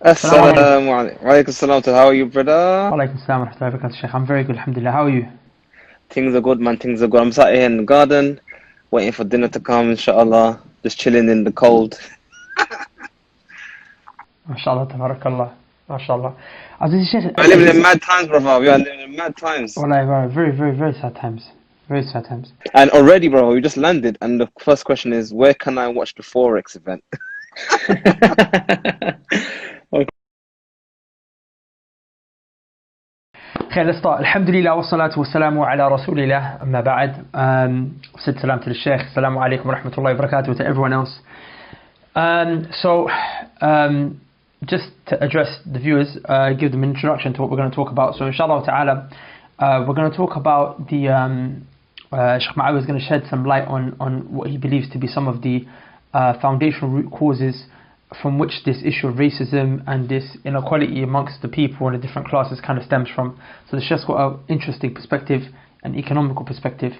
Assalamu alaikum. Assalamu alaikum. Wa alaikum salam. How are you, brother? Wa alaikum salam wa rahmatullahi wa barakatuh, Shaykh. I'm very good, alhamdulillah. How are you? Things are good, man. Things are good. I'm sat here in the garden, waiting for dinner to come, inshallah. Just chilling in the cold. MashaAllah, tabarakallah. MashaAllah. Aziz Shaykh, We're living in mad times, brother. We are living in mad times. wallahi, very, very, very sad times. Very sad times. And already, bro, we just landed. And the first question is, where can I watch the Forex event? Okay. Okay, let's start. Alhamdulillah wa salatu wa salamu ala rasulillah. Amma ba'd. Said salam to the Shaykh. Assalamu alaikum wa rahmatullahi wa barakatuh to everyone else. So, just to address the viewers, give them an introduction to what we're going to talk about. So, inshallah ta'ala, we're going to talk about the Shaykh Muawiyyah is going to shed some light on what he believes to be some of the foundational root causes from which this issue of racism and this inequality amongst the people and the different classes kind of stems from. So the Sheikh's got an interesting perspective, an economical perspective,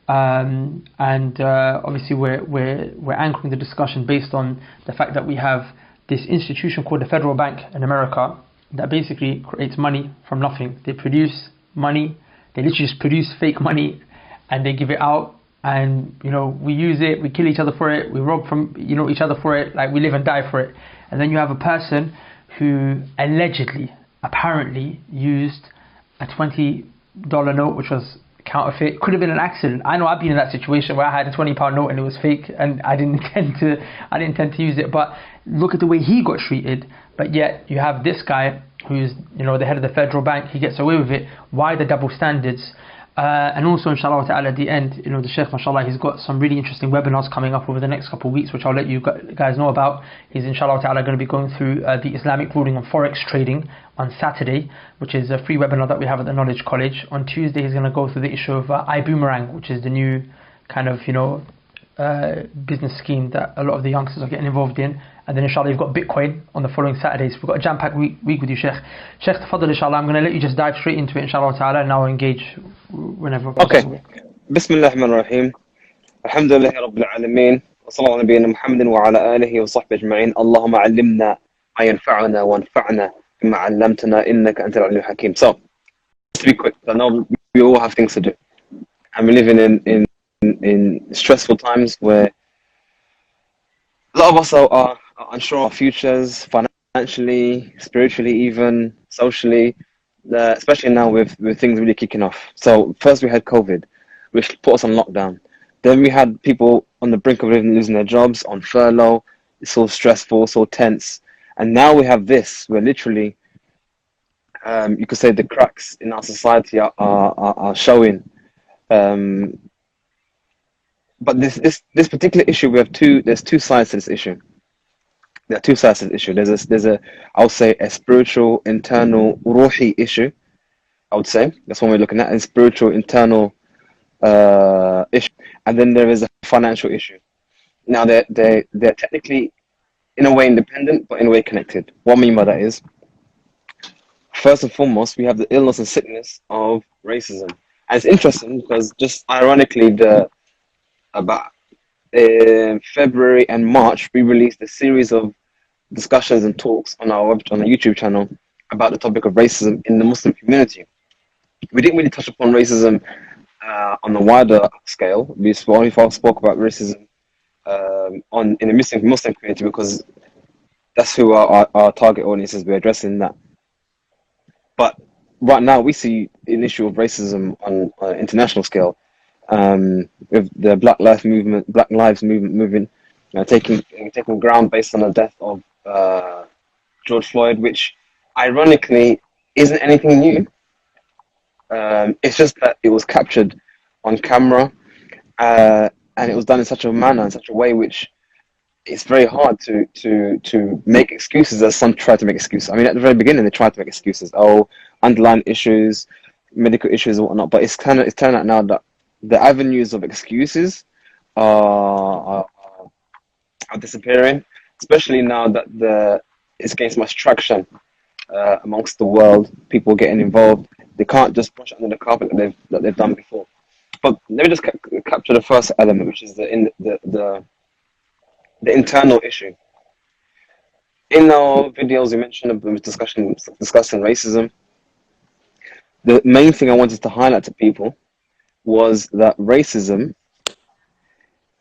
and obviously we're anchoring the discussion based on the fact that we have this institution called the Federal Bank in America that basically creates money from nothing. They produce money, they literally just produce fake money, and they give it out, and we use it, we kill each other for it, we rob from each other for it, like we live and die for it. And then you have a person who allegedly, apparently used a $20 note which was counterfeit. Could have been an accident. I know I've been in that situation where I had a £20 note and it was fake, and I didn't intend to use it. But look at the way he got treated. But yet you have this guy who's the head of the federal bank. He gets away with it. Why the double standards? And also, inshallah ta'ala, at the end, the Shaykh, mashallah, he's got some really interesting webinars coming up over the next couple of weeks, which I'll let you guys know about. He's, inshallah ta'ala, going to be going through the Islamic ruling on Forex trading on Saturday, which is a free webinar that we have at the Knowledge College. On Tuesday, he's going to go through the issue of iBoomerang, which is the new kind of, business scheme that a lot of the youngsters are getting involved in. And then inshallah you've got Bitcoin on the following Saturdays. We've got a jam-packed week with you, Sheikh. Sheikh, tafadhal, inshallah. I'm going to let you just dive straight into it, inshallah ta'ala, and I'll engage whenever Okay. possible. Bismillah ar-Rahman ar-Rahim. Alhamdulillah Rabbil Alameen. Wa sallallahu nabiyyina Muhammadin wa ala alihi wa sahbihi ajma'in. Allahumma allimna ma yanfa'una wa anfa'na bima 'allamtana innaka antal alimul hakim. So, to be quick, I know we all have things to do. And we're living in stressful times where a lot of us are unsure of our futures, financially, spiritually, even socially, especially now with things really kicking off. So first we had COVID, which put us on lockdown. Then we had people on the brink of losing their jobs, on furlough. It's all stressful, so tense. And now we have this, where literally, you could say the cracks in our society are showing. But this particular issue, there's two sides to this issue. There are two sides to the issue. There's a I would say a spiritual internal ruhi issue. I would say that's one we're looking at, a spiritual internal issue, and then there is a financial issue. Now they're technically in a way independent, but in a way connected. What I mean by that is, first and foremost, we have the illness and sickness of racism, and it's interesting because just ironically, about February and March, we released a series of discussions and talks on our YouTube channel about the topic of racism in the Muslim community. We didn't really touch upon racism on a wider scale. We only spoke about racism in the Muslim community because that's who our target audience is. We're addressing that. But right now, we see an issue of racism on an international scale. With the Black Lives Movement moving, taking ground based on the death of George Floyd, which ironically isn't anything new. It's just that it was captured on camera, and it was done in such a manner, in such a way, which it's very hard to make excuses, as some try to make excuses. I mean, at the very beginning, they tried to make excuses. Oh, underlying issues, medical issues, and whatnot. But it's turned out now that the avenues of excuses are disappearing, especially now that it's getting so much traction amongst the world. People getting involved. They can't just brush it under the carpet that they've done before. But let me just capture the first element, which is the internal issue. In our videos, we mentioned about discussing racism. The main thing I wanted to highlight to people was that racism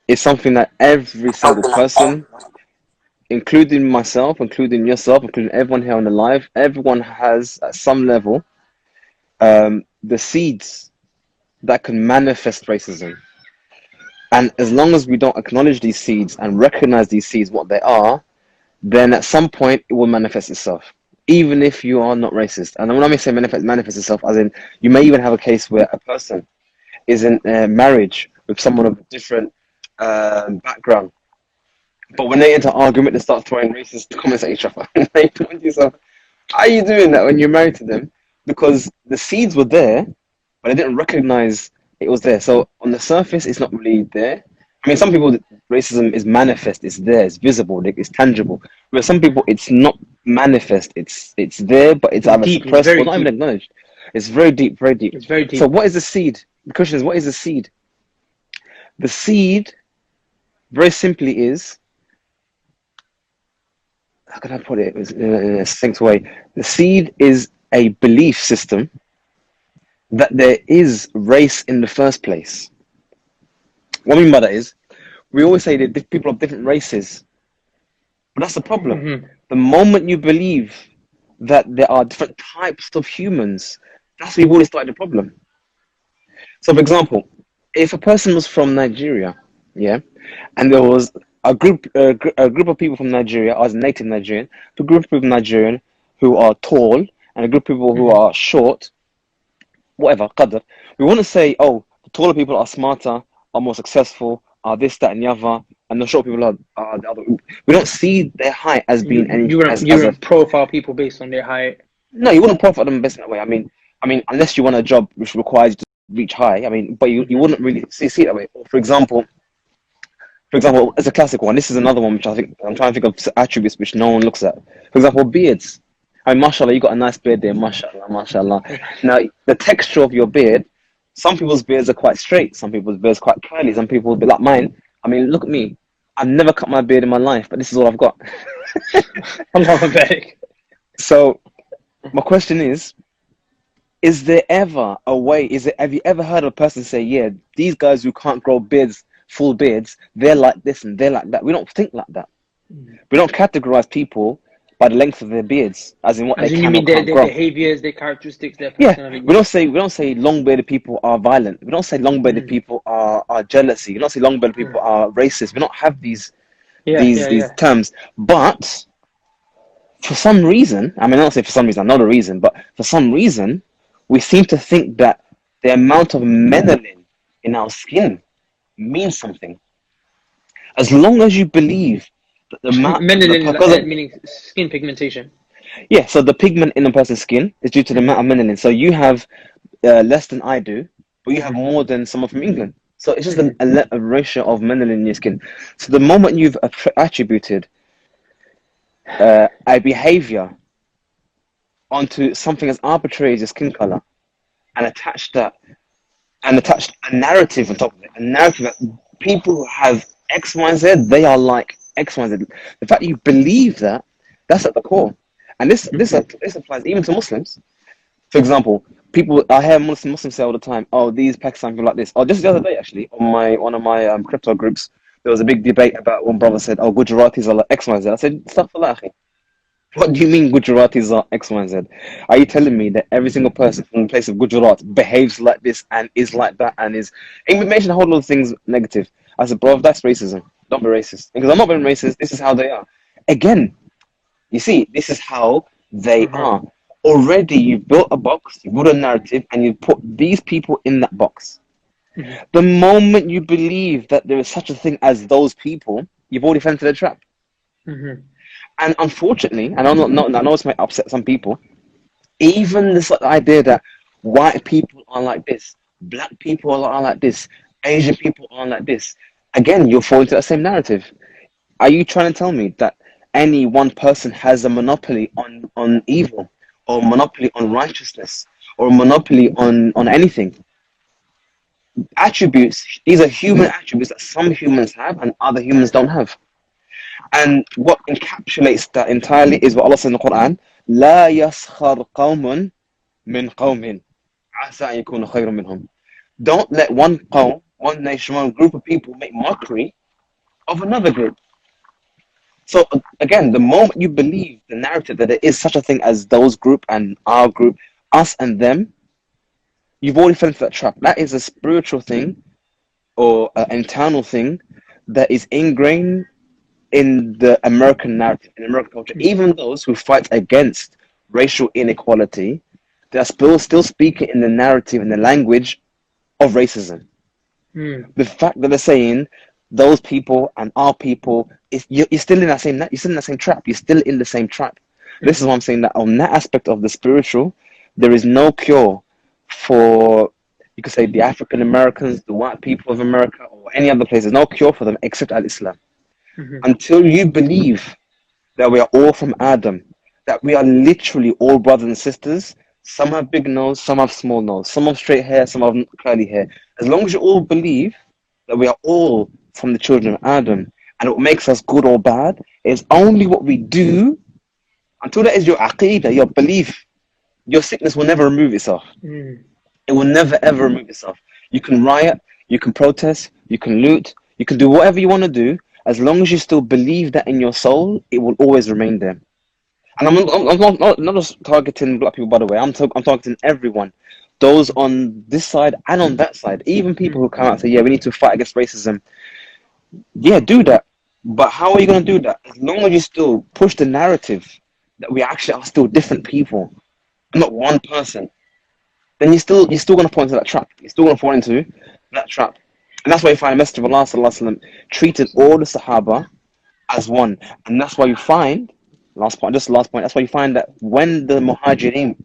is something that every single person, including myself, including yourself, including everyone here on the live, everyone has at some level the seeds that can manifest racism. And as long as we don't acknowledge these seeds and recognize these seeds, what they are, then at some point it will manifest itself, even if you are not racist. And when I say manifest itself, as in you may even have a case where a person is in a marriage with someone of a different background, but when they enter argument, they start throwing racist comments at each other. They point to yourself, how are you doing that when you're married to them? Because the seeds were there, but they didn't recognize it was there. So on the surface, it's not really there. I mean, some people, racism is manifest, it's there, it's visible, it's tangible. Whereas some people, it's not manifest, it's there, but it's either deep, suppressed or not even acknowledged. It's very deep, very deep. It's very deep. So what is the seed? The question is, what is the seed? The seed, very simply, is, how can I put it in a succinct way? The seed is a belief system that there is race in the first place. What I mean by that is, we always say that people of different races, but that's the problem. Mm-hmm. The moment you believe that there are different types of humans, that's where you've already started the problem. So, for example, if a person was from Nigeria, yeah, and there was a group of people from Nigeria, as native Nigerian, a group of people Nigerian who are tall, and a group of people who are short, whatever, qadr. We want to say, oh, the taller people are smarter, are more successful, are this, that, and the other, and the short people are the other. We don't see their height as being any. You wouldn't profile people based on their height. No, you wouldn't profile them based on that way. I mean, unless you want a job which requires you to reach high. I mean, but you wouldn't really see it that way. For example, it's a classic one. This is another one which I think I'm trying to think of attributes which no one looks at. For example, beards. I mean, mashallah, you got a nice beard there, mashallah, mashallah. Now, the texture of your beard, some people's beards are quite straight, some people's beards are quite curly, some people will be like mine. I mean, look at me. I've never cut my beard in my life, but this is all I've got. I'm not pathetic. So, my question is there ever a way, have you ever heard of a person say, yeah, these guys who can't grow beards, full beards, they're like this and they're like that? We don't think like that. We don't categorize people by the length of their beards, as in what they can or can't grow. Their behaviors, their characteristics, their personality. Yeah, we don't say long-bearded people are violent. We don't say long-bearded people are jealousy. We don't say long-bearded people are racist. We don't have these terms. But for some reason, I mean, I don't say for some reason, not a reason, but for some reason, we seem to think that the amount of melanin in our skin means something. As long as you believe that the melanin, meaning skin pigmentation. Yeah, so the pigment in a person's skin is due to the amount of melanin. So you have less than I do, but you have more than someone from England. So it's just a ratio of melanin in your skin. So the moment you've attributed a behavior onto something as arbitrary as your skin color, and attached a narrative on top of it, a narrative that people who have X, Y, and Z, they are like X, Y, and Z. The fact that you believe that, that's at the core. And this applies even to Muslims. For example, I hear Muslims say all the time, oh, these Pakistan people like this. Oh, just the other day, actually, on one of my crypto groups, there was a big debate about one brother said, oh, Gujaratis are like X, Y, and Z. I said, astaghfirullah. What do you mean Gujaratis are X, Y, and Z? Are you telling me that every single person from the place of Gujarat behaves like this and is like that and is... And you mentioned a whole lot of things negative. I said, bro, that's racism. Don't be racist. Because I'm not being racist. This is how they are. Again, you see, this is how they are. Already you've built a box, you built a narrative, and you put these people in that box. The moment you believe that there is such a thing as those people, you've already fell into the trap. And unfortunately, and I know this might upset some people, even this idea that white people are like this, black people are like this, Asian people are like this, again, you'll fall into that same narrative. Are you trying to tell me that any one person has a monopoly on evil, or monopoly on righteousness, or monopoly on anything? Attributes, these are human attributes that some humans have and other humans don't have. And what encapsulates that entirely is what Allah says in the Quran, لا يسخر قوم من قوم عسى أن يكون خير منهم. Don't let one qawm, one nation, one group of people make mockery of another group. So again, the moment you believe the narrative that there is such a thing as those group and our group, us and them, you've already fell into that trap. That is a spiritual thing or an internal thing that is ingrained in the American narrative, in American culture. Even those who fight against racial inequality, they are still speaking in the narrative, in the language of racism. The fact that they're saying those people and our people, you're still in that same trap. You're still in the same trap. This is why I'm saying that on that aspect of the spiritual, there is no cure for, you could say, the African Americans, the white people of America, or any other place. There's no cure for them except Al-Islam. Until you believe that we are all from Adam, that we are literally all brothers and sisters. Some have big nose, some have small nose, some have straight hair, some have curly hair. As long as you all believe that we are all from the children of Adam, and what makes us good or bad is only what we do. Until that is your aqidah, your belief, your sickness will never remove itself. It will never ever remove itself. You can riot, you can protest, you can loot, you can do whatever you want to do. As long as you still believe that in your soul, it will always remain there. And I'm not just targeting black people, by the way. I'm targeting everyone. Those on this side and on that side. Even people who come out and say, yeah, we need to fight against racism. Yeah, do that. But how are you going to do that? As long as you still push the narrative that we actually are still different people, not one person, then you're still going to fall into that trap. You're still going to fall into that trap. And that's why you find the Messenger of Allah sallallahu alaihi wasallam treated all the Sahaba as one. And that's why you find, last point, that's why you find that when the Muhajirin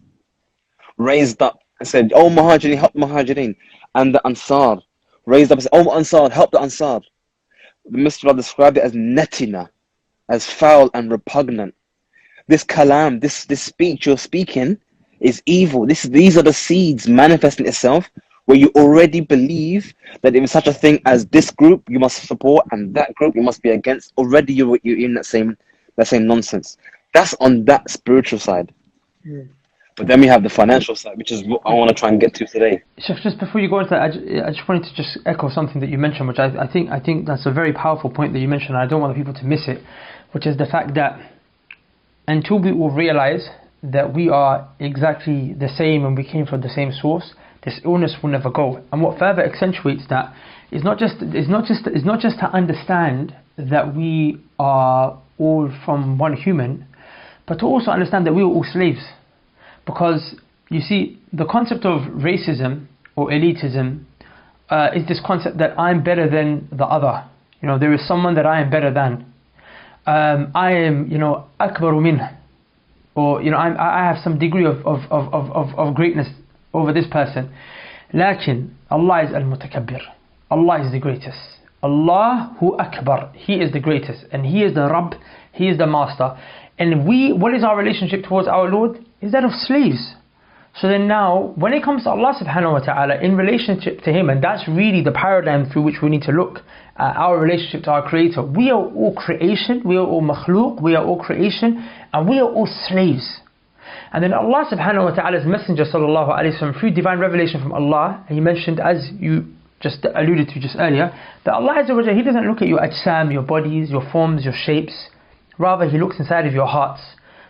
raised up and said, oh Muhajirin, help Muhajirin, and the Ansar raised up and said, oh Ansar, help the Ansar, the Messenger of Allah described it as netina, as foul and repugnant. This kalam, this speech you're speaking is evil. These are the seeds manifesting itself where you already believe that if it's such a thing as this group you must support and that group you must be against. Already you're in that same nonsense. That's on that spiritual side. But then we have the financial side, which is what I want to try and get to today. Sheikh, just before you go into that, I just wanted to just echo something that you mentioned, which I think that's a very powerful point that you mentioned. I don't want the people to miss it, which is the fact that until we will realize that we are exactly the same and we came from the same source, this illness will never go. And what further accentuates that is not just to understand that we are all from one human, but to also understand that we are all slaves. Because you see, the concept of racism or elitism is this concept that I'm better than the other. You know, there is someone that I am better than. I am, akbaru minh, or I have some degree of greatness over this person. Lakin Allah is al-mutakabbir. Allah is the greatest. Allahu Akbar. He is the greatest, and He is the Rabb. He is the Master. And what is our relationship towards our Lord? Is that of slaves. So then now, when it comes to Allah subhanahu wa ta'ala, in relationship to Him, and that's really the paradigm through which we need to look at our relationship to our Creator. We are all creation, we are all makhlooq, we are all creation, and we are all slaves. And then Allah subhanahu wa ta'ala's Messenger sallallahu alayhi wa sallam, through divine revelation from Allah, He mentioned, as you just alluded to just earlier, that Allah Azza wa Jalla, He doesn't look at your ajsam, your bodies, your forms, your shapes. Rather, He looks inside of your hearts.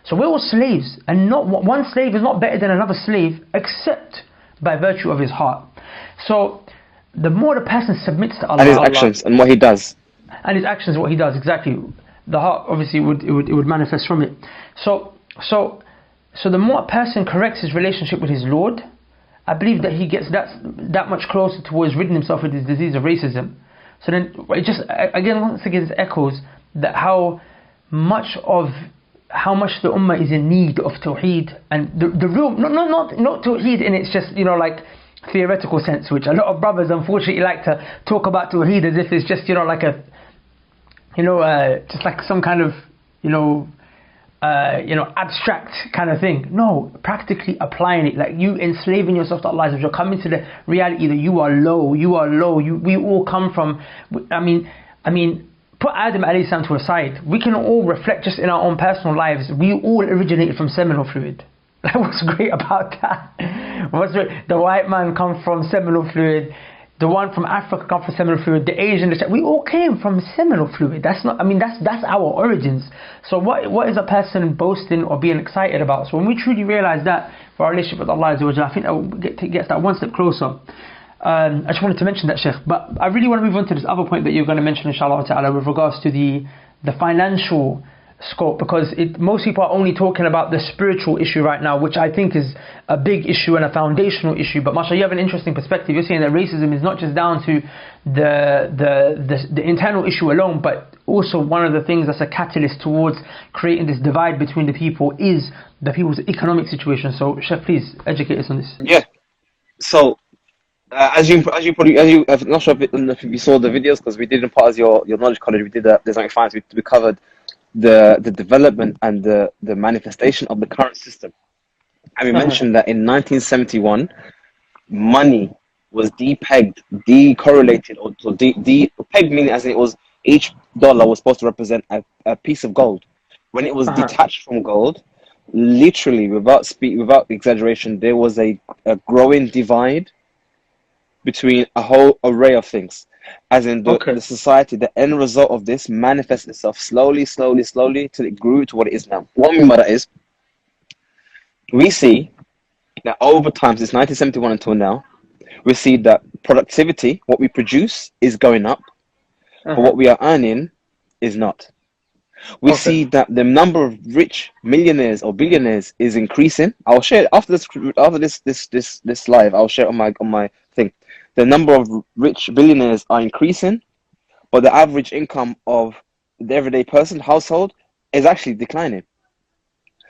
So we're all slaves, and not one slave is not better than another slave except by virtue of his heart. So the more the person submits to Allah, and his actions and what he does, and his actions, what he does, exactly, the heart obviously would manifest from it. So the more a person corrects his relationship with his Lord, I believe that he gets that much closer towards ridding himself of his disease of racism. So then it just once again echoes that how much the ummah is in need of tawheed, and the real not tawheed in its just like theoretical sense, which a lot of brothers unfortunately like to talk about tawheed as if it's just like a just like some kind of abstract kind of thing. No, practically applying it, like you enslaving yourself to Allah, you're coming to the reality that you are low. We all come from, I mean put Adam alayhi salam to a side. We can all reflect just in our own personal lives. We all originated from seminal fluid. What's great about that? The white man come from seminal fluid. The one from Africa come from seminal fluid. The Asian, we all came from seminal fluid. That's our origins. So what is a person boasting or being excited about? So when we truly realize that for our relationship with Allah Azza wa Jalla, I think that will get that one step closer. I just wanted to mention that, Sheikh, but I really want to move on to this other point that you're going to mention, inshallah ta'ala, with regards to the financial scope, because most people are only talking about the spiritual issue right now, which I think is a big issue and a foundational issue. But mashallah, you have an interesting perspective. You're saying that racism is not just down to the internal issue alone, but also one of the things that's a catalyst towards creating this divide between the people is the people's economic situation. So Sheikh, please educate us on this. Yeah. So as you I'm not sure if you saw the videos, because we did in part as your knowledge college, we did Islamic finance. We covered the development and the manifestation of the current system, and we mentioned that in 1971 money was depegged, decorrelated, or pegged, meaning as in it was, each dollar was supposed to represent a piece of gold. When it was detached from gold, literally without exaggeration, there was a growing divide between a whole array of things. As in the society, the end result of this manifests itself slowly till it grew to what it is now. What I mean by that is, we see that over time, since 1971 until now, we see that productivity, what we produce, is going up, but what we are earning is not. We see that the number of rich millionaires or billionaires is increasing. I'll share it after this live. I'll share it on my thing. The number of rich billionaires are increasing, but the average income of the everyday person, household, is actually declining.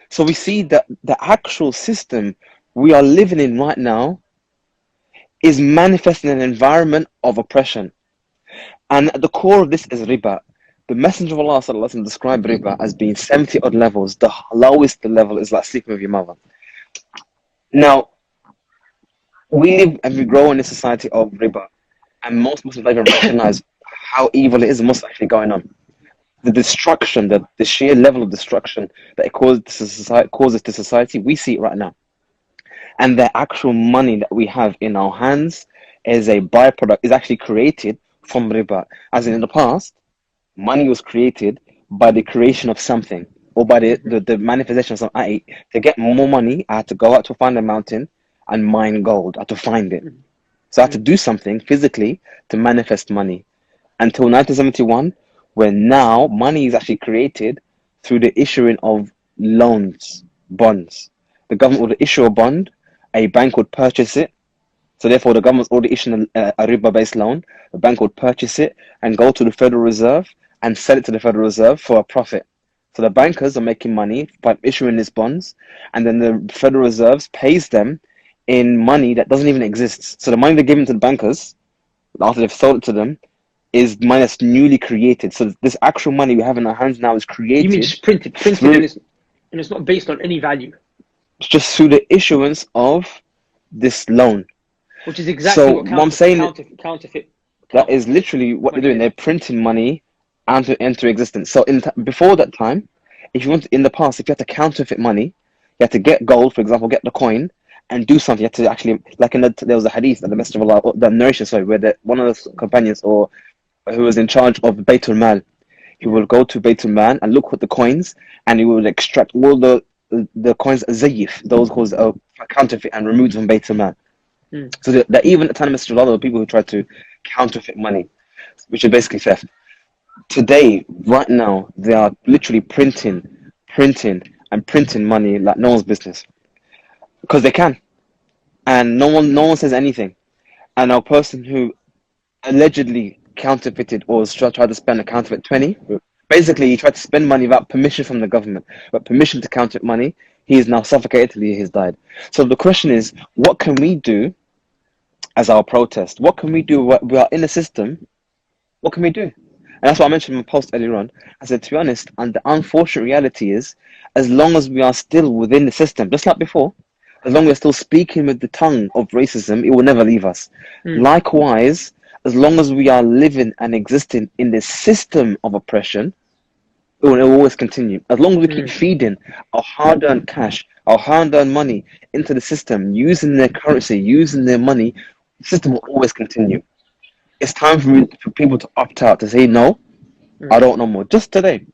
So we see that the actual system we are living in right now is manifesting an environment of oppression. And at the core of this is riba. The Messenger of Allah sallallahu alaihi wasallam described riba as being 70 odd levels. The lowest level is like sleeping with your mother. Now, we live and we grow in a society of riba, and most Muslims don't even recognize how evil it is and what's actually going on. The destruction, the sheer level of destruction that it causes to society, we see it right now. And the actual money that we have in our hands is a byproduct, is actually created from riba. As in the past, money was created by the creation of something, or by the manifestation of something. To get more money, I had to go out to find a mountain and mine gold. I had to find it. So I had to do something physically to manifest money. Until 1971, when now money is actually created through the issuing of loans, bonds. The government would issue a bond, a bank would purchase it. So therefore, the government's already issuing a riba-based loan. The bank would purchase it and go to the Federal Reserve and sell it to the Federal Reserve for a profit. So the bankers are making money by issuing these bonds, and then the Federal Reserve pays them in money that doesn't even exist. So the money they're giving to the bankers, after they've sold it to them, is money that's newly created. So this actual money we have in our hands now is created. You mean just printed and it's not based on any value? It's just through the issuance of this loan. Which is exactly what I'm saying, counterfeit. That is literally what they're doing. They're printing money into existence. So before that time, if you want, in the past, if you had to counterfeit money, you had to get gold, for example, get the coin, and do something. You had to actually, like there was a hadith that the Messenger of Allah, the narration, where one of the companions or who was in charge of Baytul Mal, he will go to Baytul Mal and look at the coins, and he will extract all the coins zayyif, those coins are counterfeit, and remove them from Baytul Mal. So that even at the time of Messenger of Allah, there were people who tried to counterfeit money, which is basically theft. Today, right now, they are literally printing money like no one's business, because they can, and no one says anything. And our person who allegedly counterfeited or tried to spend a counterfeit 20, basically he tried to spend money without permission from the government, but permission to counterfeit money. He is now suffocated till he has died. So the question is, what can we do as our protest? What can we do? We are in a system. What can we do? And that's what I mentioned in my post earlier on. I said, to be honest, and the unfortunate reality is, as long as we are still within the system, just like before, as long as we're still speaking with the tongue of racism, it will never leave us. Likewise, as long as we are living and existing in this system of oppression, it will always continue. As long as we keep feeding our hard-earned cash, our hard-earned money into the system, using their currency, using their money, the system will always continue. It's time for people to opt out, to say, no, I don't know more. Just today,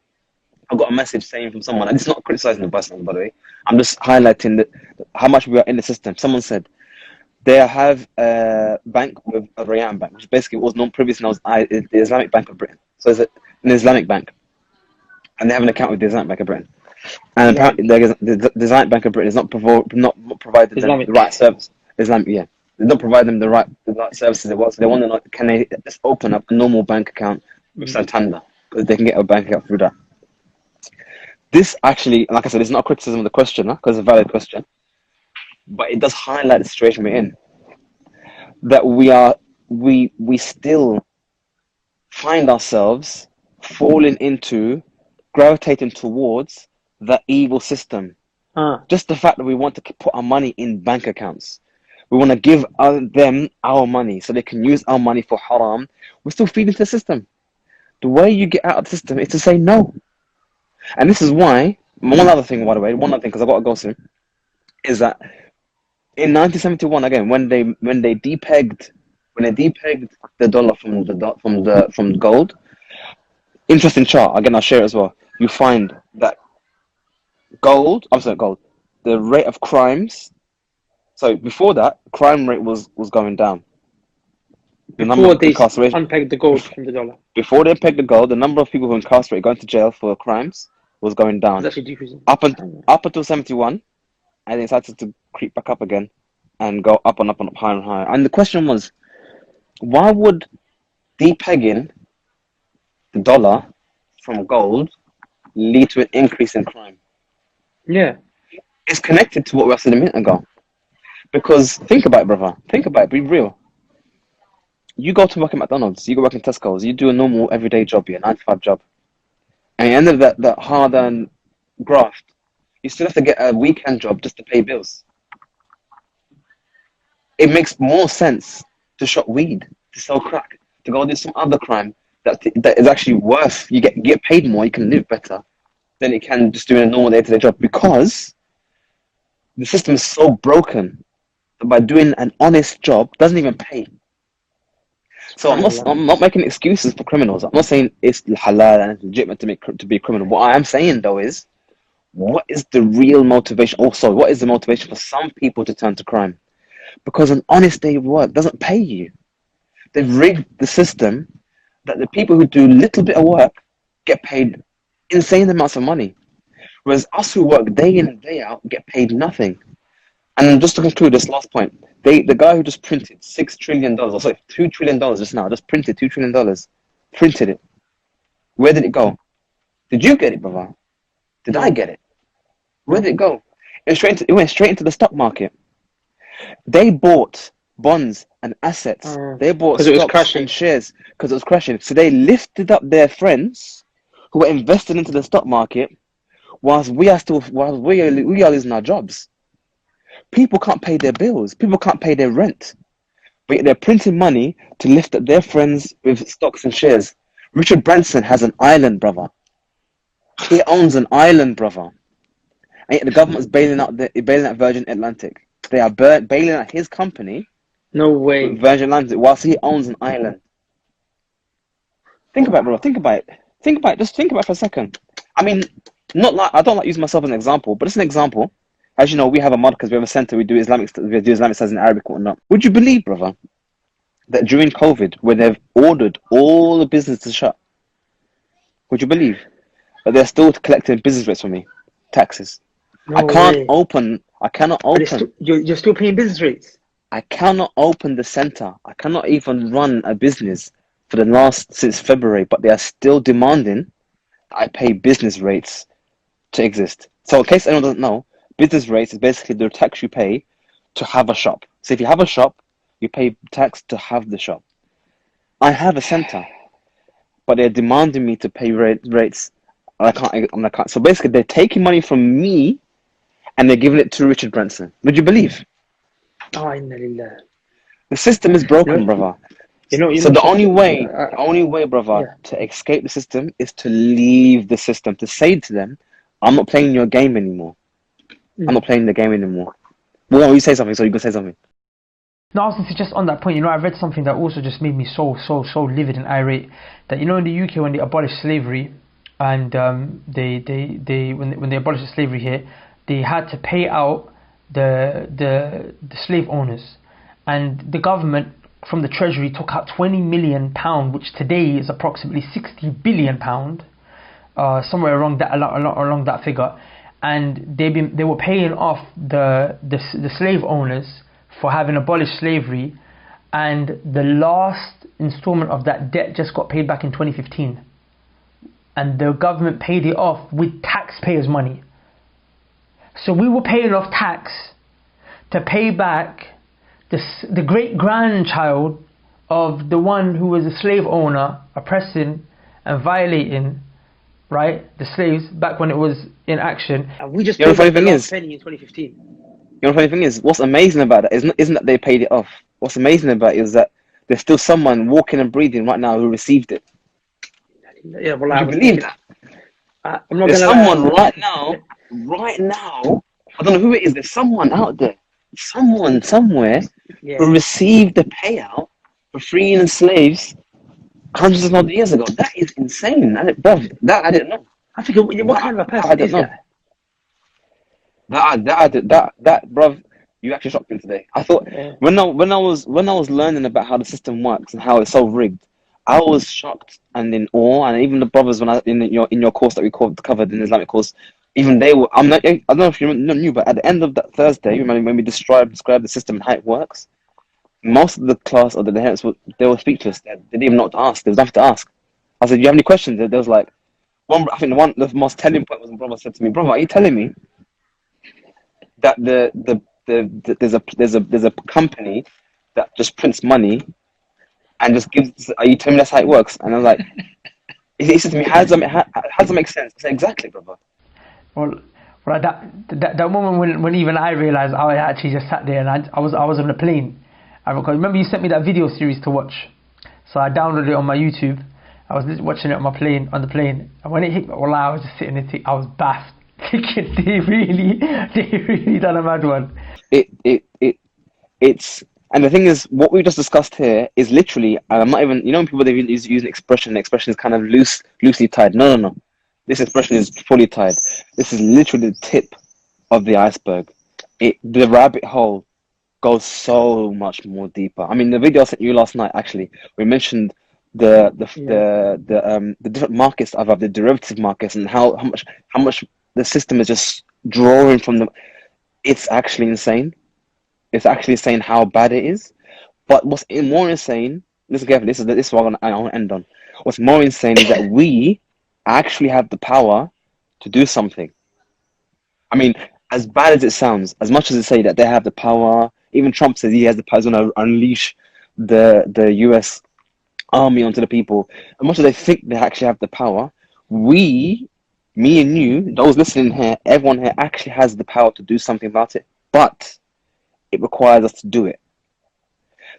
I got a message saying from someone, and it's not criticizing the person, by the way. I'm just highlighting how much we are in the system. Someone said they have a bank with a Rayan bank, which basically was known previously as the Islamic Bank of Britain. So it's an Islamic bank. And they have an account with the Islamic Bank of Britain. And apparently the Islamic Bank of Britain is not providing them the right service. Islamic, yeah. They don't provide them the right services they want. So they want to know, can they just open up a normal bank account with Santander? Because they can get a bank account through that. This actually, like I said, it's not a criticism of the question, because it's a valid question. But it does highlight the situation we're in. That we still find ourselves falling into, gravitating towards that evil system. Just the fact that we want to put our money in bank accounts. We want to give them our money so they can use our money for haram. We're still feeding to the system. The way you get out of the system is to say no. And this is why, one other thing, by the way, because I've got to go soon, is that in 1971, again, when they depegged the dollar from gold, interesting chart, again, I'll share it as well. You find that the rate of crimes, so before that, crime rate was going down. Before they unpegged the gold from the dollar. Before they pegged the gold, the number of people who were incarcerated, going to jail for crimes, was going down. It's actually decreasing. Up until 71, and it started to creep back up again and go up and up and up, higher and higher. And the question was, why would depegging the dollar from gold lead to an increase in crime? Yeah. It's connected to what we said a minute ago. Because think about it, brother. Think about it. Be real. You go to work at McDonald's, you go work in Tesco's, you do a normal everyday job, a 9-to-5 job. And at the end of that hard-earned graft, you still have to get a weekend job just to pay bills. It makes more sense to shop weed, to sell crack, to go do some other crime that is actually worth, you get paid more, you can live better than you can just doing a normal day-to-day job, because the system is so broken that by doing an honest job doesn't even pay. So I'm not making excuses for criminals. I'm not saying it's halal and it's legitimate to be a criminal. What I am saying though is, what is the real motivation? Also, what is the motivation for some people to turn to crime? Because an honest day of work doesn't pay you. They've rigged the system that the people who do little bit of work get paid insane amounts of money, whereas us who work day in and day out get paid nothing. And just to conclude this last point, the guy who just printed $6 trillion, or sorry, $2 trillion just now, just printed $2 trillion, printed it. Where did it go? Did you get it, brother? Did I get it? Where did it go? It went straight into the stock market. They bought bonds and assets. They bought stocks and shares because it was crashing. So they lifted up their friends who were invested into the stock market, whilst we are losing our jobs. People can't pay their bills. People can't pay their rent. But yet they're printing money to lift up their friends with stocks and shares. Richard Branson has an island, brother. He owns an island, brother. And yet the government's bailing out Virgin Atlantic. They are bailing out his company. No way. Virgin Atlantic, whilst he owns an island. Think about it, brother. Think about it. Just think about it for a second. I mean, I don't like using myself as an example, but it's an example. As you know, we have a markaz, we have a center, we do Islamic studies in Arabic or not. Would you believe, brother, that during COVID, when they've ordered all the businesses to shut, would you believe that they're still collecting business rates from me, taxes? I cannot open. You're still paying business rates. I cannot open the center. I cannot even run a business since February, but they are still demanding that I pay business rates to exist. So in case anyone doesn't know, business rates is basically the tax you pay to have a shop. So if you have a shop, you pay tax to have the shop. I have a center, but they're demanding me to pay rates. I can't. So basically, they're taking money from me, and they're giving it to Richard Branson. Would you believe? Oh, inna lillah. The system is broken, brother. So the only way, brother, to escape the system is to leave the system. To say to them, "I'm not playing your game anymore. I'm not playing the game anymore." Well, you say something, so you can say something. No, I was going to just on that point. I read something that also just made me so livid and irate. That in the UK when they abolished slavery, and when they abolished slavery here, they had to pay out the slave owners, and the government from the treasury took out £20 million, which today is approximately £60 billion, somewhere along that figure, and they were paying off the slave owners for having abolished slavery, and the last installment of that debt just got paid back in 2015, and the government paid it off with taxpayers' money. So we were paying off tax to pay back the great-grandchild of the one who was a slave owner, oppressing and violating, right, the slaves back when it was in action. And we just paid the last penny in 2015. The funny thing is, what's amazing about that isn't that they paid it off. What's amazing about it is that there's still someone walking and breathing right now who received it. Yeah, well, I believe that. I'm not there's gonna someone right now, I don't know who it is, there's someone out there, someone somewhere who received the payout for freeing slaves hundreds of years ago. That is insane. That I didn't know. I think, what kind of a person is that? That, bruv, you actually shocked me today. I thought when I was learning about how the system works and how it's so rigged, I was shocked and in awe. And even the brothers, when in your course that we covered in the Islamic course, even they were. I don't know if you knew, but at the end of that Thursday, remember when we described the system and how it works, most of the class or the adherents they were speechless. They didn't even know what to ask. There was nothing to ask. I said, "Do you have any questions?" There was like the most telling point was when brother said to me, "Brother, are you telling me that there's a company that just prints money and just gives? Are you telling me that's how it works?" And I'm like, he said to me, "How does that make sense?" I said, "Exactly, brother." Well, that moment when even I realized I actually just sat there and I was on the plane. I remember you sent me that video series to watch, so I downloaded it on my YouTube. I was watching it on the plane, and when it hit me, I was just sitting there, I was baffed. Thinking they really done a mad one. It's and the thing is, what we just discussed here is literally, and I'm not even, people they use an expression. The expression is kind of loosely tied. No. This expression is fully tied. This is literally the tip of the iceberg. The rabbit hole goes so much more deeper. I mean, the video I sent you last night, actually, we mentioned the different markets of the derivative markets and how much the system is just drawing from them. It's actually insane. It's actually insane how bad it is. But what's more insane, listen carefully, this is what I want to end on. What's more insane is that we actually have the power to do something. I mean, as bad as it sounds, as much as they say that they have the power, even Trump says he has the power to unleash the US army onto the people. As much as they think they actually have the power, me and you, those listening here, everyone here actually has the power to do something about it. But it requires us to do it.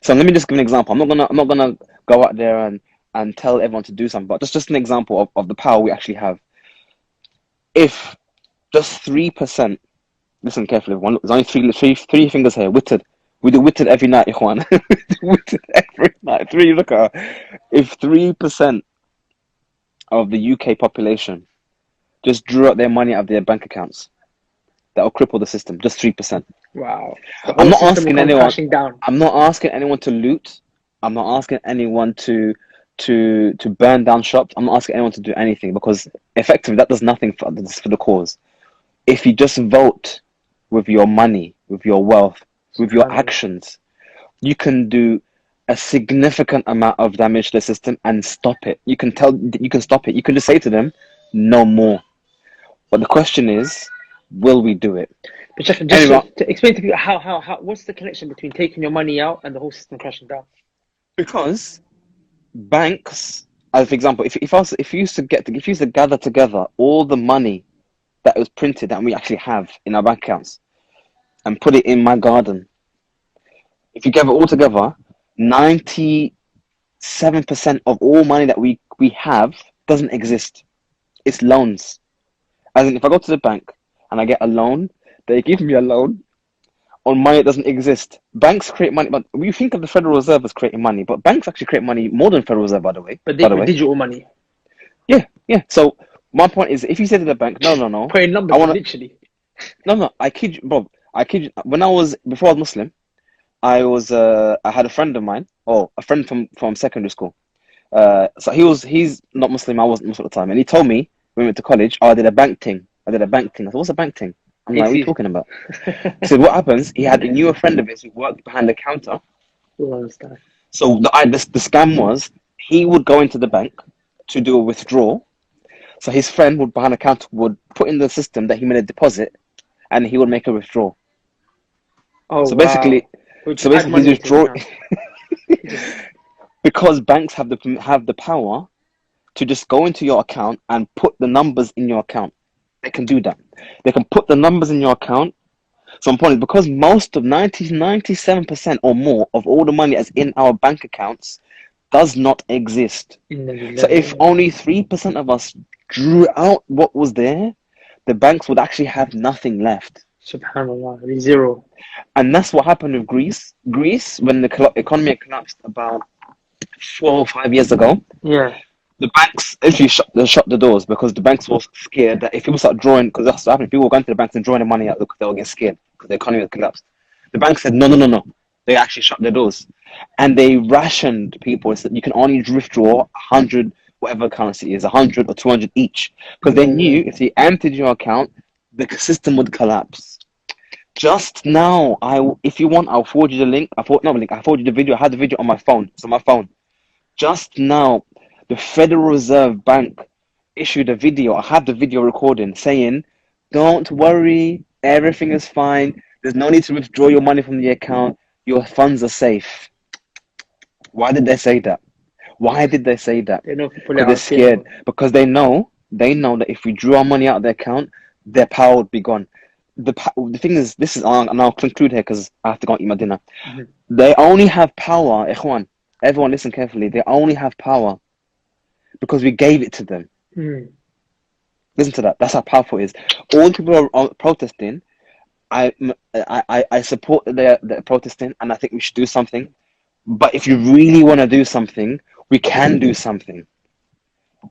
So let me just give an example. I'm not gonna go out there and tell everyone to do something, but just an example of the power we actually have. If just 3%, listen carefully, there's only three fingers here, witted. We do witted every night, Ikhwan. Witted every night. Look at her. If 3% of the UK population just drew out their money out of their bank accounts, that will cripple the system. Just 3%. Wow. I'm not asking anyone. I'm not asking anyone to loot. I'm not asking anyone to burn down shops. I'm not asking anyone to do anything, because effectively that does nothing for the cause. If you just vote with your money, with your wealth, with your actions, you can do a significant amount of damage to the system and stop it. You can stop it. You can just say to them, no more. But the question is, will we do it? But just to explain to people how what's the connection between taking your money out and the whole system crashing down? Because banks, as for example, if you used to gather together all the money that was printed that we actually have in our bank accounts and put it in my garden, if you gather it all together, 90 97% of all money that we have doesn't exist. It's loans. As in, if I go to the bank and I get a loan, they give me a loan on money that doesn't exist. Banks create money, but we think of the Federal Reserve as creating money, but banks actually create money more than Federal Reserve, by the way. But they create digital money. Yeah. So my point is, if you say to the bank, no, Putting numbers, literally. No, I kid you, Bob. I kid you. Before I was Muslim, I had a friend of mine, a friend from secondary school. So he's not Muslim. I wasn't Muslim at the time, and he told me when we went to college, I did a bank thing. I said, what's a bank thing? I'm like, what are you talking about? He said, what happens? He knew a friend of his who worked behind the counter. So the scam was, he would go into the bank to do a withdrawal. So his friend behind the counter would put in the system that he made a deposit, and he would make a withdrawal. So basically he's withdrawing because banks have the power to just go into your account and put the numbers in your account. They can do that. They can put the numbers in your account. So my point is, because most of 97% or more of all the money that's in our bank accounts does not exist. So if only 3% of us drew out what was there, the banks would actually have nothing left. Subhanallah, zero. And that's what happened with Greece. Greece, when the economy collapsed about 4 or 5 years ago, the banks actually shut the doors because the banks were scared that if people start drawing, because that's what happened, people were going to the banks and drawing the money out because they were getting scared because the economy had collapsed. The bank said, no. They actually shut their doors. And they rationed people. So you can only withdraw 100, whatever currency is, 100 or 200 each. Because they knew if they emptied your account, the system would collapse. Just now, if you want, I'll forward you the link. I forward you the video. I had the video on my phone. It's on my phone. Just now, the Federal Reserve Bank issued a video. I have the video recording saying, don't worry, everything is fine. There's no need to withdraw your money from the account. Your funds are safe. Why did they say that? Because they're scared. Because they know that if we drew our money out of their account, their power would be gone. The thing is, and I'll conclude here because I have to go and eat my dinner. Mm-hmm. They only have power, ikhwan. Everyone listen carefully. They only have power because we gave it to them. Mm. Listen to that. That's how powerful it is. All the people are protesting. I support that they're protesting, and I think we should do something. But if you really want to do something, we can do something.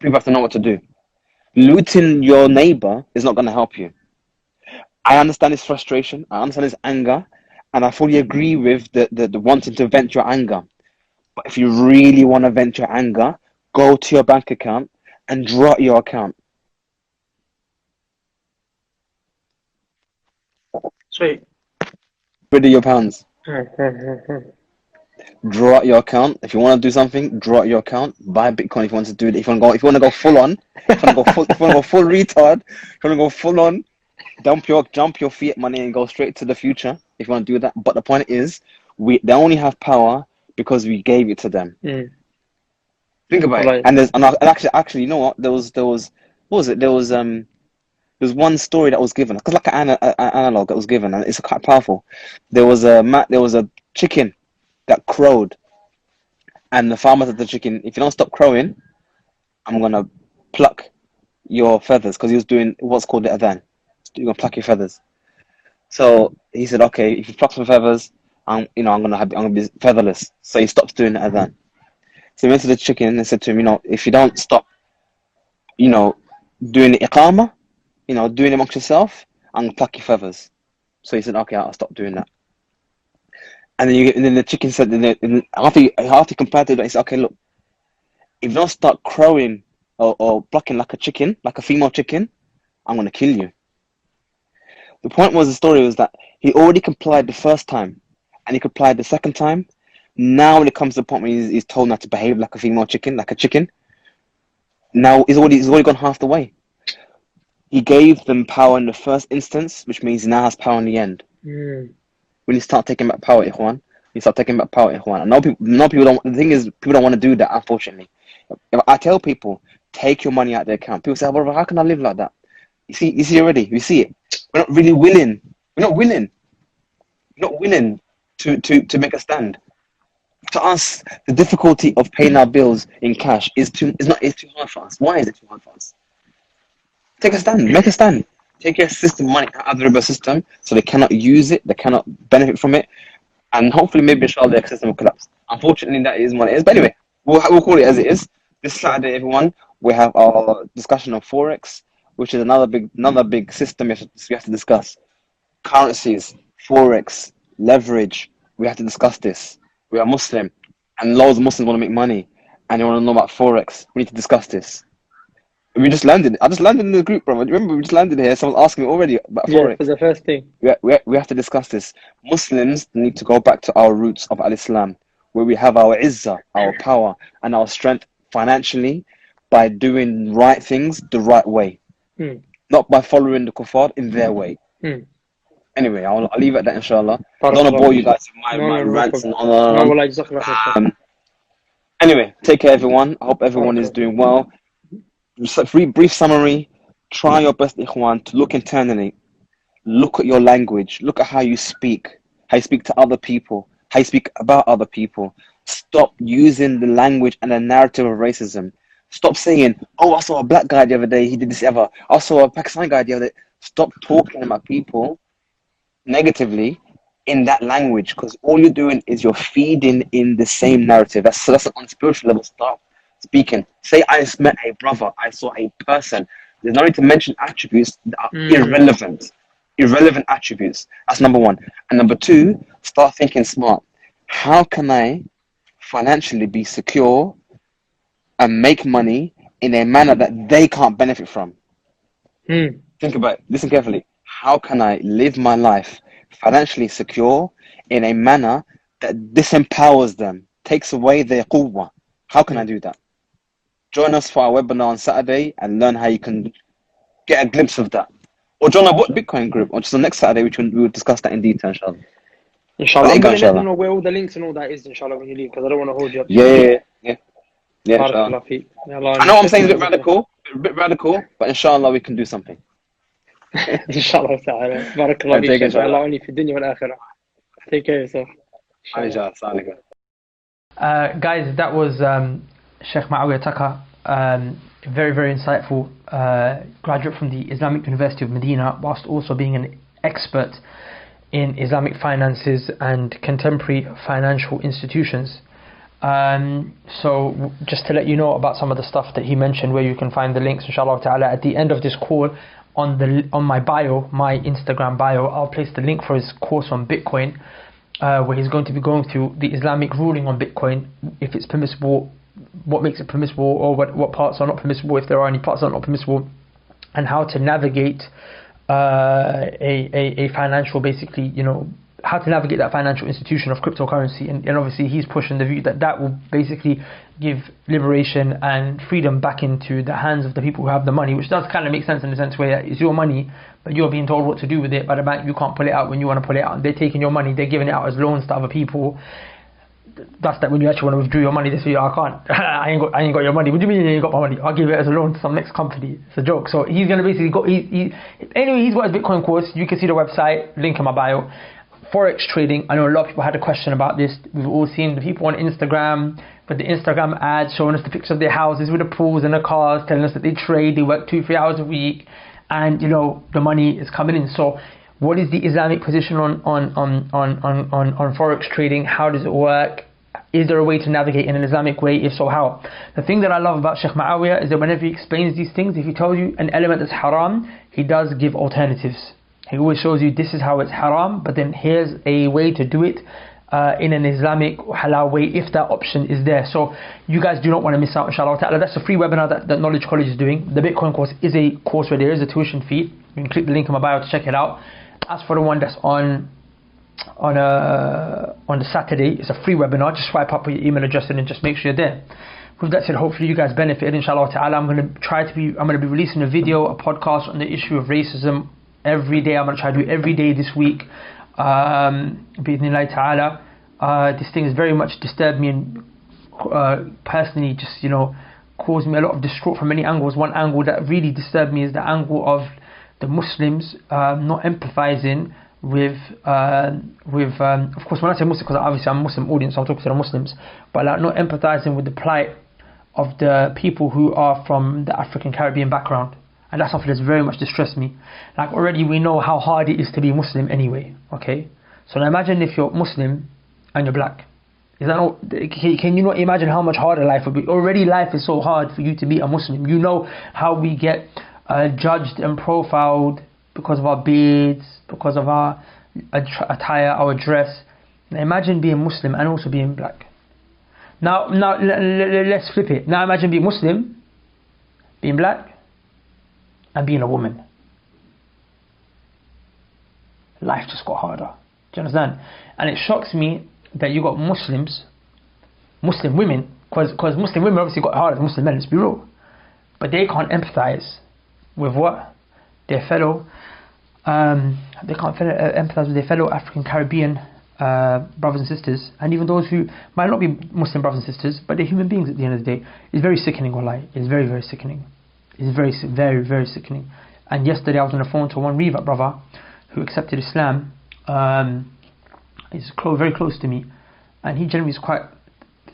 People have to know what to do. Looting your neighbor is not going to help you. I understand his frustration. I understand his anger, and I fully agree with the wanting to vent your anger. But if you really want to vent your anger, go to your bank account and draw out your account. Sweet. Rid of your pounds. Draw out your account. If you want to do something, draw out your account. Buy Bitcoin if you want to do it. If you want to go full on, if you want to go full retard, if you want to go full on, jump your fiat money and go straight to the future. If you want to do that, but the point is, they only have power because we gave it to them. Mm. Think about it. And actually, you know what? There was one story that was given. It's like an analog that was given, and it's quite powerful. There was a chicken that crowed, and the farmer said to the chicken, "If you don't stop crowing, I'm gonna pluck your feathers," because he was doing what's called the adhan. You're gonna pluck your feathers. So he said, "Okay, if you pluck some feathers, I'm gonna be featherless." So he stops doing the adhan. So he went to the chicken and said to him, "If you don't stop, doing the iqamah, doing it amongst yourself, I'm gonna pluck your feathers." So he said, "Okay, I'll stop doing that." And then the chicken said, after he compared it, he said, "Okay, look, if you don't start crowing or plucking like a chicken, like a female chicken, I'm gonna kill you." The point was, the story was that he already complied the first time, and he complied the second time. Now, when it comes to the point where he's told not to behave like a female chicken, like a chicken, now he's already gone half the way. He gave them power in the first instance, which means he now has power in the end. Mm. When you start taking back power, ikhwan, I know people don't. The thing is, people don't want to do that. Unfortunately, if I tell people, take your money out of their account, people say, "Well, how can I live like that?" You see already. We see it. We're not really willing. We're not willing to make a stand. To us, the difficulty of paying our bills in cash is too hard for us. Why is it too hard for us? Take a stand, make a stand. Take your system money out of the riba system so they cannot use it, they cannot benefit from it, and hopefully maybe inshallah their system will collapse. Unfortunately, that is what it is. But anyway, we'll call it as it is. This Saturday, everyone, we have our discussion of Forex, which is another big system we have to discuss. Currencies, Forex, leverage, we have to discuss this. We are Muslim, and loads of Muslims want to make money, and they want to know about Forex. We need to discuss this. We just landed. I just landed in the group, bro. Remember, we just landed here. Someone's asking me already about Forex. Yeah, for the first thing. We have to discuss this. Muslims need to go back to our roots of Al-Islam, where we have our izzah, our power, and our strength financially by doing right things the right way. Not by following the kuffar in their way. Anyway, I'll leave it at that, inshallah. I don't want to bore you guys with my rants and on. Anyway, take care, everyone. I hope everyone is doing well. Just a brief summary. Try your best, ikhwan, to look internally. Look at your language. Look at how you speak to other people, how you speak about other people. Stop using the language and the narrative of racism. Stop saying, oh, I saw a black guy the other day, he did this ever. I saw a Pakistani guy the other day. Stop talking about people negatively in that language, because all you're doing is you're feeding in the same narrative. That's on spiritual level. Stop speaking. Say, I met a brother, I saw a person. There's no need to mention attributes that are irrelevant attributes. That's number one. And number two, start thinking smart. How can I financially be secure and make money in a manner that they can't benefit from? Think about it. Listen carefully. How can I live my life financially secure in a manner that disempowers them, takes away their quwwah? How can I do that? Join us for our webinar on Saturday and learn how you can get a glimpse of that. Or join our Bitcoin group, or just the next Saturday, we will discuss that in detail, inshallah. Inshallah. I'm going to let them know where all the links and all that is, inshallah, when you leave, because I don't want to hold you up. Yeah, inshallah. I know what I'm saying is a bit radical, but inshallah we can do something. Inshallah ta'ala. Barakallah feek, inshallah, only fi dunya wal akhirah. Take care of yourself. Guys, that was Sheikh Muawiyyah Tucker, very, very insightful graduate from the Islamic University of Medina, whilst also being an expert in Islamic finances and contemporary financial institutions. So just to let you know about some of the stuff that he mentioned, where you can find the links, inshallah ta'ala, at the end of this call, on my bio, my Instagram bio, I'll place the link for his course on Bitcoin, where he's going to be going through the Islamic ruling on Bitcoin, if it's permissible, what makes it permissible, or what parts are not permissible, if there are any parts that are not permissible, and how to navigate a financial, basically, how to navigate that financial institution of cryptocurrency. And obviously he's pushing the view that will basically give liberation and freedom back into the hands of the people who have the money, which does kind of make sense in the sense where it's your money, but you're being told what to do with it by the bank. You can't pull it out when you want to pull it out, and they're taking your money, they're giving it out as loans to other people. That's that when you actually want to withdraw your money, they say, I can't. I ain't got your money. What do you mean you ain't got my money? I'll give it as a loan to some next company. It's a joke. So he's going to basically go, anyway, he's got his Bitcoin course. You can see the website, link in my bio. Forex trading, I know a lot of people had a question about this. We've all seen the people on Instagram with the Instagram ads showing us the pictures of their houses with the pools and the cars, telling us that they trade, they work 2-3 hours a week, and the money is coming in. So what is the Islamic position on Forex trading? How does it work? Is there a way to navigate in an Islamic way? If so, how? The thing that I love about Sheikh Muawiyyah is that whenever he explains these things, if he tells you an element is haram, he does give alternatives. He always shows you this is how it's haram, but then here's a way to do it in an Islamic halal way, if that option is there. So you guys do not want to miss out, inshallah ta'ala. That's a free webinar that Knowledge College is doing. The Bitcoin course is a course where there is a tuition fee. You can click the link in my bio to check it out. As for the one that's on the Saturday, it's a free webinar. Just swipe up with your email address and just make sure you're there. With that said, hopefully you guys benefited, inshallah ta'ala. I'm going to be releasing a video, a podcast on the issue of racism every day. I'm going to try to do every day this week, bi'idhnillahi ta'ala. This thing has very much disturbed me and personally just caused me a lot of distraught from many angles. One angle that really disturbed me is the angle of the Muslims not empathizing of course, when I say Muslim, because obviously I'm a Muslim audience, so I'm talking to the Muslims, but like not empathizing with the plight of the people who are from the African Caribbean background. And that's something that's very much distressed me. Like already we know how hard it is to be Muslim anyway, okay? So now imagine if you're Muslim and you're black. Is that not, can you not imagine how much harder life would be? Already life is so hard for you to be a Muslim. You know how we get judged and profiled because of our beards, because of our attire, our dress. Now imagine being Muslim and also being black. Now let's flip it. Now imagine being Muslim, being black, and being a woman. Life just got harder. Do you understand? And it shocks me that you got Muslim women, because Muslim women obviously got harder than Muslim men, let's be real. But they can't empathize with what? Their fellow, empathize with their fellow African Caribbean brothers and sisters, and even those who might not be Muslim brothers and sisters, but they're human beings at the end of the day. It's very sickening, wallahi. It's very, very sickening. It's very, very, very sickening. And yesterday I was on the phone to one Revat brother who accepted Islam. He's very close to me, and he generally is quite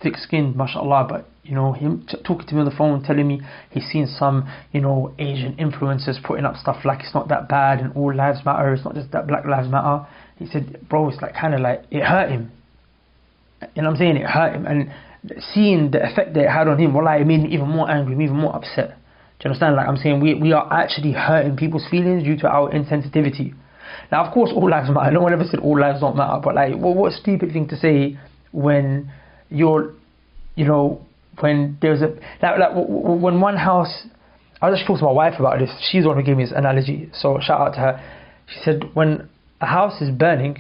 thick-skinned, mashallah, but you know, him talking to me on the phone, telling me he's seen some, you know, Asian influencers putting up stuff like it's not that bad and all lives matter, it's not just that black lives matter. He said, bro, it's like kind of like, it hurt him. You know what I'm saying? It hurt him, and seeing the effect that it had on him, wallahi, it made me even more angry, even more upset. Do you understand? Like I'm saying, we are actually hurting people's feelings due to our insensitivity. Now, of course, all lives matter. No one ever said all lives don't matter. But like, well, what a stupid thing to say when you're, you know, when there's a when one house. I was just talking to my wife about this. She's the one who gave me this analogy. So shout out to her. She said when a house is burning,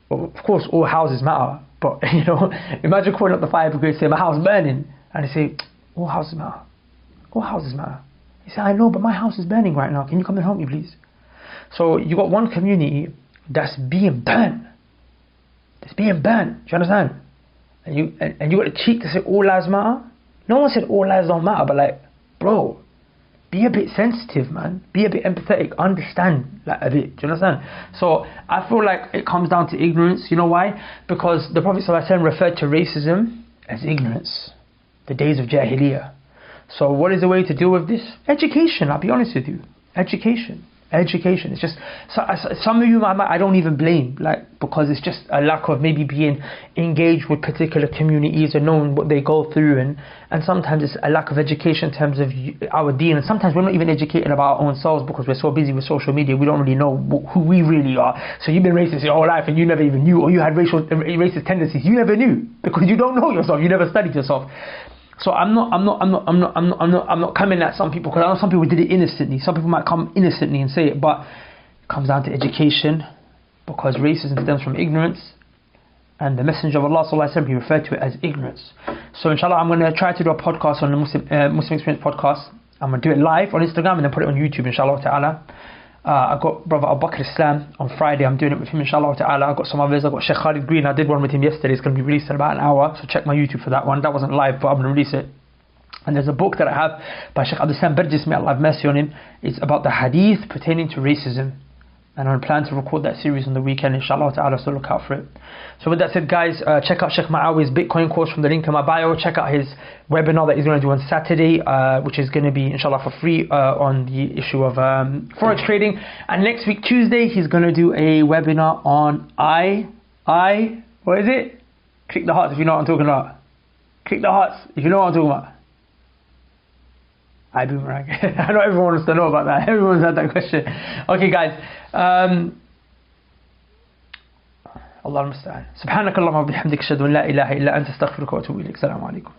well, of course, all houses matter. But you know, imagine calling up the fire brigade saying my house is burning, and they say all houses matter. All houses matter. He said, I know, but my house is burning right now. Can you come and help me, please? So you got one community that's being burnt. It's being burnt. Do you understand? And you got the cheek to say all lives matter. No one said all lives don't matter, but like, bro, be a bit sensitive, man. Be a bit empathetic. Understand like a bit. Do you understand? So I feel like it comes down to ignorance. You know why? Because the Prophet ﷺ referred to racism as ignorance. The days of Jahiliyyah. So what is the way to deal with this? Education, I'll be honest with you. Education. It's just, some of you I don't even blame, like, because it's just a lack of maybe being engaged with particular communities and knowing what they go through, and sometimes it's a lack of education in terms of our deen, and sometimes we're not even educated about our own selves because we're so busy with social media, we don't really know who we really are. So you've been racist your whole life and you never even knew, or you had racist tendencies, you never knew, because you don't know yourself, you never studied yourself. So I'm not coming at some people, because I know some people did it innocently. Some people might come innocently and say it, but it comes down to education, because racism stems from ignorance, and the Messenger of Allah sallallahu alaihi wasallam, he referred to it as ignorance. So inshallah, I'm going to try to do a podcast on the Muslim Experience podcast. I'm going to do it live on Instagram and then put it on YouTube, inshallah ta'ala. I got Brother Abu Bakr Islam on Friday. I'm doing it with him, inshallah ta'ala. I got some others. I got Sheikh Khalid Green. I did one with him yesterday. It's going to be released in about an hour, so check my YouTube for that one. That wasn't live, but I'm going to release it. And there's a book that I have by Sheikh Abdul Sam Burgess, may Allah have mercy on him. It's about the hadith pertaining to racism, and I plan to record that series on the weekend, inshallah ta'ala, so look out for it. So with that said, guys, check out Sheikh Muawiyyah's Bitcoin course from the link in my bio. Check out his webinar that he's going to do on Saturday, which is going to be, inshallah, for free, on the issue of forex trading. And next week, Tuesday, he's going to do a webinar on what is it? Click the hearts if you know what I'm talking about. Click the hearts if you know what I'm talking about. I boomerang. I know everyone wants to know about that. Everyone's had that question. Okay, guys. Allah al-Musta'an. Subhanakallahumma wa bihamdika ashhadu an la ilaha illa anta astaghfiruka wa atubu ilaik. Assalamu alaikum.